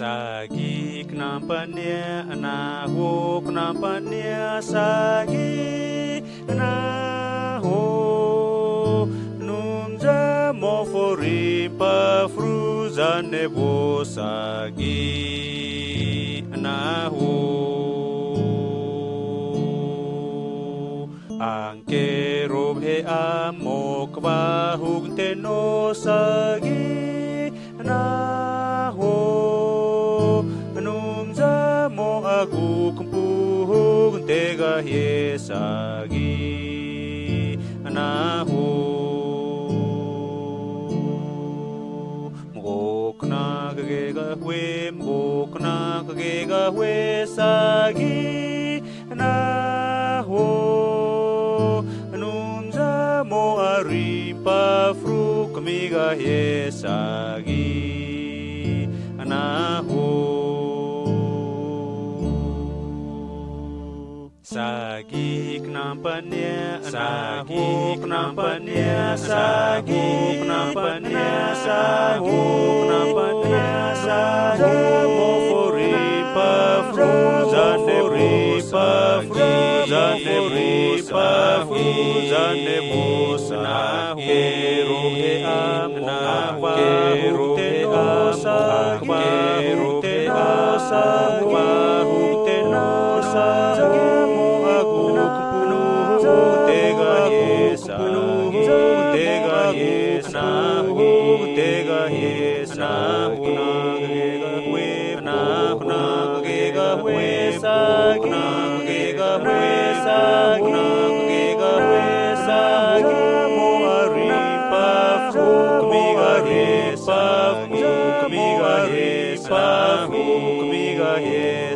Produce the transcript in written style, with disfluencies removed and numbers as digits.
Sagi knampanya naho knampanya sagi naho numja mofori pa fruzane bo sagi naho anke robhe amok bahug teno sagi naho numja mo aku kumpuhug tega yesagi naho mokna kagega hwe sagi naho numja mo arimpa fru kamiga yesagi naho Sagi knampanya sagi knampanya sagi knampanya sagi knampanya sagi mofori pa fruzane fruzane bosa kerohe amna kerohe asa kerohe asa kerohe asa Yeah.